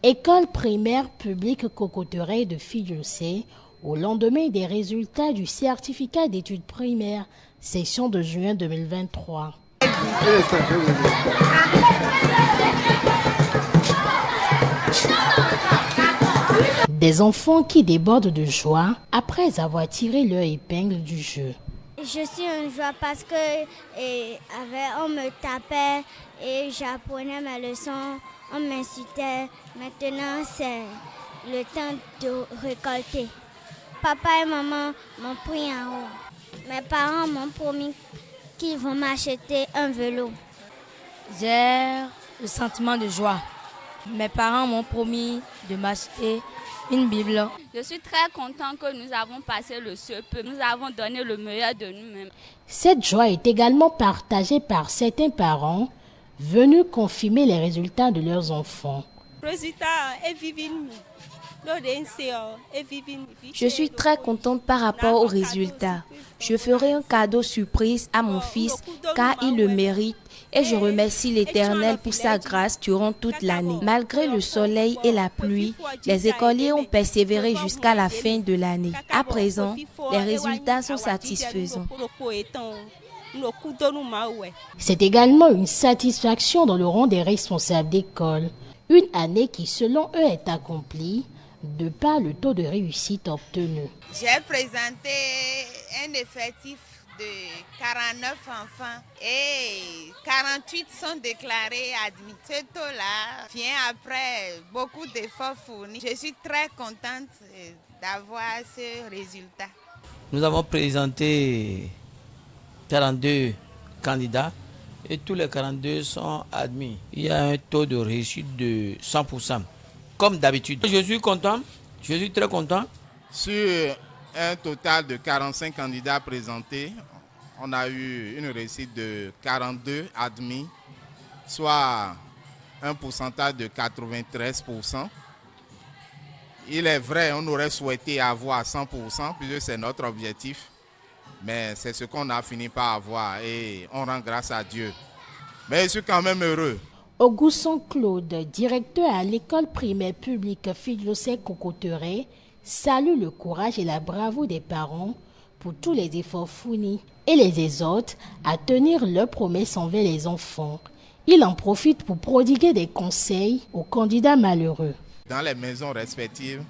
École primaire publique Cocoterets de Fidjousset, au lendemain des résultats du certificat d'études primaires, session de juin 2023. Des enfants qui débordent de joie après avoir tiré leur épingle du jeu. Je suis en joie parce que on me tapait et j'apprenais mes leçons, on m'insultait. Maintenant, c'est le temps de récolter. Papa et maman m'ont pris en haut. Mes parents m'ont promis qu'ils vont m'acheter un vélo. J'ai le sentiment de joie. Mes parents m'ont promis de m'acheter une Bible. Je suis très content que nous avons passé le CEP. Nous avons donné le meilleur de nous-mêmes. Cette joie est également partagée par certains parents venus confirmer les résultats de leurs enfants. Je suis très contente par rapport aux résultats. Je ferai un cadeau surprise à mon fils car il le mérite et je remercie l'Éternel pour sa grâce durant toute l'année. Malgré le soleil et la pluie, les écoliers ont persévéré jusqu'à la fin de l'année. À présent, les résultats sont satisfaisants. C'est également une satisfaction dans le rang des responsables d'école. Une année qui, selon eux, est accomplie de par le taux de réussite obtenu. J'ai présenté un effectif de 49 enfants et 48 sont déclarés admis. Ce taux-là vient après beaucoup d'efforts fournis. Je suis très contente d'avoir ce résultat. Nous avons présenté 42 candidats et tous les 42 sont admis. Il y a un taux de réussite de 100%. Comme d'habitude. Je suis content, je suis très content. Sur un total de 45 candidats présentés, on a eu une réussite de 42 admis, soit un pourcentage de 93%. Il est vrai, on aurait souhaité avoir 100%, puisque c'est notre objectif, mais c'est ce qu'on a fini par avoir et on rend grâce à Dieu. Mais je suis quand même heureux. Augustin Claude, directeur à l'école primaire publique Fidjousset Cocoterets, salue le courage et la bravoure des parents pour tous les efforts fournis et les exhorte à tenir leurs promesses envers les enfants. Il en profite pour prodiguer des conseils aux candidats malheureux. Dans les maisons respectives,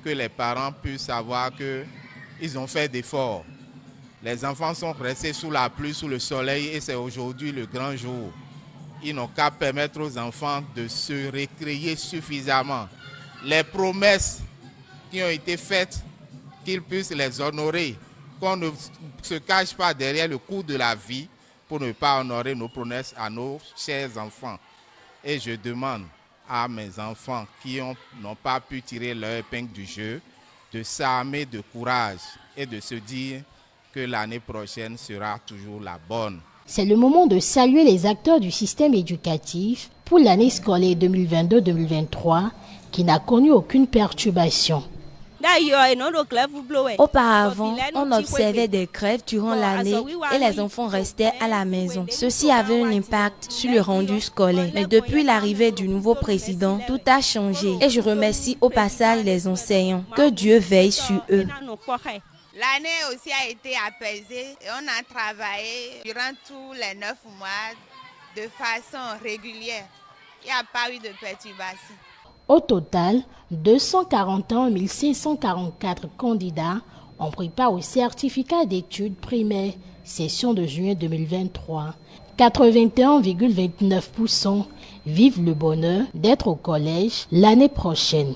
que les parents puissent savoir qu'ils ont fait d'efforts. Les enfants sont restés sous la pluie, sous le soleil et c'est aujourd'hui le grand jour. Ils n'ont qu'à permettre aux enfants de se récréer suffisamment. Les promesses qui ont été faites, qu'ils puissent les honorer. Qu'on ne se cache pas derrière le coût de la vie pour ne pas honorer nos promesses à nos chers enfants. Et je demande à mes enfants qui n'ont pas pu tirer leur épingle du jeu de s'armer de courage et de se dire que l'année prochaine sera toujours la bonne. C'est le moment de saluer les acteurs du système éducatif pour l'année scolaire 2022-2023 qui n'a connu aucune perturbation. Auparavant, on observait des grèves durant l'année et les enfants restaient à la maison. Ceci avait un impact sur le rendu scolaire. Mais depuis l'arrivée du nouveau président, tout a changé et je remercie au passage les enseignants. Que Dieu veille sur eux. L'année aussi a été apaisée et on a travaillé durant tous les 9 mois de façon régulière. Il n'y a pas eu de perturbation. Au total, 241 544 candidats ont pris part au certificat d'études primaires, session de juin 2023. 81,29% vivent le bonheur d'être au collège l'année prochaine.